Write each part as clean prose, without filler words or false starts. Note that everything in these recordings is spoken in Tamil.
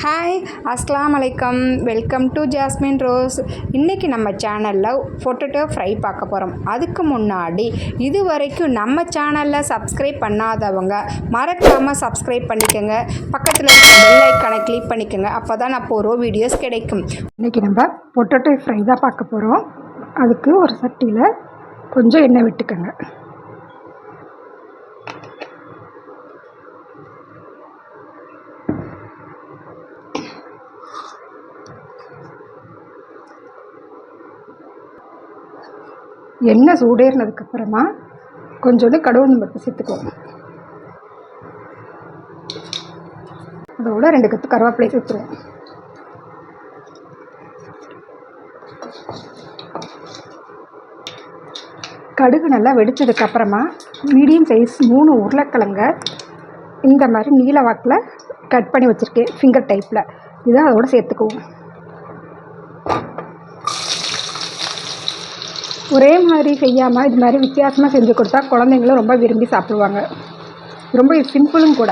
ஹாய் அஸ்ஸலாமு அலைக்கம். Welcome to Jasmine Rose. இன்றைக்கி நம்ம சேனலில் பொட்டேட்டோ ஃப்ரை பார்க்க போகிறோம். அதுக்கு முன்னாடி இது வரைக்கும் நம்ம சேனலில் சப்ஸ்கிரைப் பண்ணாதவங்க மறக்காமல் சப்ஸ்கிரைப் பண்ணிக்கோங்க. பக்கத்தில் இருக்க பெல் ஐக்கானை கிளிக் பண்ணிக்கோங்க. அப்போ தான் நான் போகிற வீடியோஸ் கிடைக்கும். இன்றைக்கி நம்ம பொட்டேட்டோ ஃப்ரை தான் பார்க்க போகிறோம். அதுக்கு ஒரு சட்டியில் கொஞ்சம் எண்ணெய் விட்டுக்கோங்க. எண்ணெய் சூடேறினதுக்கப்புறமா கொஞ்சோண்டு கடுகு பருப்பு சேர்த்துக்குவோம். அதோட 2 கப்பு கருவேப்பிலை சேர்த்துருவோம். கடுகு நல்லா வெடித்ததுக்கப்புறமா மீடியம் சைஸ் 3 உருளைக்கிழங்க இந்த மாதிரி நீல வாக்கில் கட் பண்ணி வச்சுருக்கேன், ஃபிங்கர் டைப்பில். இதை அதோட சேர்த்துக்குவோம். ஒரே மாதிரி செய்யாமல் இது மாதிரி வித்தியாசமாக செஞ்சு கொடுத்தா குழந்தைங்களும் ரொம்ப விரும்பி சாப்பிடுவாங்க. ரொம்ப சிம்பிளும் கூட,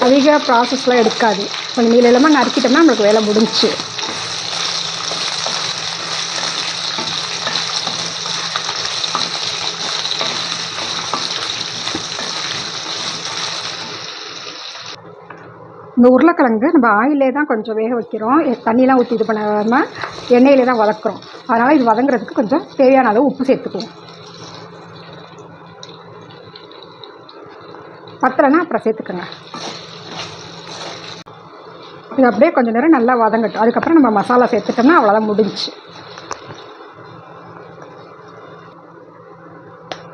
அதிக ப்ராசஸ்லாம் எடுக்காது. கொஞ்சம் நீளமாக நறுக்கிட்டோம்னா நம்மளுக்கு வேலை முடிஞ்சிச்சு. இந்த உருளைக்கிழங்கு நம்ம ஆயிலே தான் கொஞ்சம் வேக வைக்கிறோம். தண்ணியெலாம் ஊற்றி இது பண்ணாமல் எண்ணெயிலே தான் வதக்குறோம். அதனால் இது வதங்குறதுக்கு கொஞ்சம் தேவையான அளவு உப்பு சேர்த்துக்குவோம். பத்தலைன்னா அப்புறம் சேர்த்துக்கோங்க. இது அப்படியே கொஞ்சம் நேரம் நல்லா வதங்கட்டும். அதுக்கப்புறம் நம்ம மசாலா சேர்த்துட்டோம்னா அவ்வளோதான் முடிஞ்சிச்சு.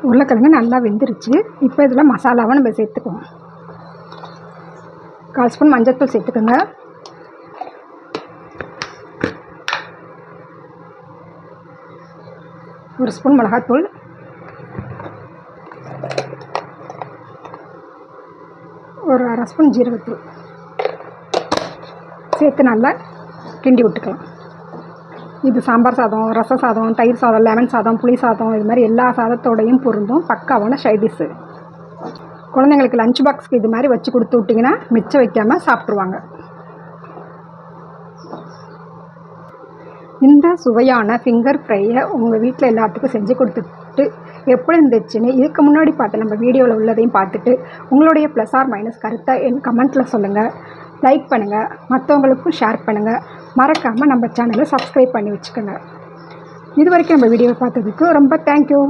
உருளைக்கிழங்கு நல்லா வெந்துருச்சு. இப்போ இதில் மசாலாவை நம்ம சேர்த்துக்குவோம். 1/4 ஸ்பூன் மஞ்சள்தூள் சேர்த்துக்கோங்க. ஒரு ஸ்பூன் மிளகாத்தூள், ஒரு 1/2 ஸ்பூன் ஜீரகத்தூள் சேர்த்து நல்லா கிண்டி விட்டுக்கலாம். இது சாம்பார் சாதம், ரச சாதம், தயிர் சாதம், லெமன் சாதம், புளி சாதம், இது மாதிரி எல்லா சாதத்தோடையும் பொருந்தும். பக்காவான சைடிஷ்ஷு. குழந்தைங்களுக்கு லஞ்ச் பாக்ஸ்க்கு இது மாதிரி வச்சு கொடுத்து விட்டிங்கன்னா மிச்சம் வைக்காமல் சாப்பிட்ருவாங்க. இந்த சுவையான ஃபிங்கர் ஃப்ரையை உங்கள் வீட்டில் எல்லாத்துக்கும் செஞ்சு கொடுத்துட்டு எப்படி இருந்துச்சுன்னு இதுக்கு முன்னாடி பார்த்து நம்ம வீடியோவில் உள்ளதையும் பார்த்துட்டு உங்களுடைய ப்ளஸ் ஆர் மைனஸ் கருத்தை என் கமெண்ட்டில் சொல்லுங்கள். லைக் பண்ணுங்கள், மற்றவங்களுக்கும் ஷேர் பண்ணுங்கள். மறக்காமல் நம்ம சேனலை சப்ஸ்கிரைப் பண்ணி வச்சுக்கோங்க. இது வரைக்கும் நம்ம வீடியோவை பார்த்ததுக்கு ரொம்ப தேங்க்யூ.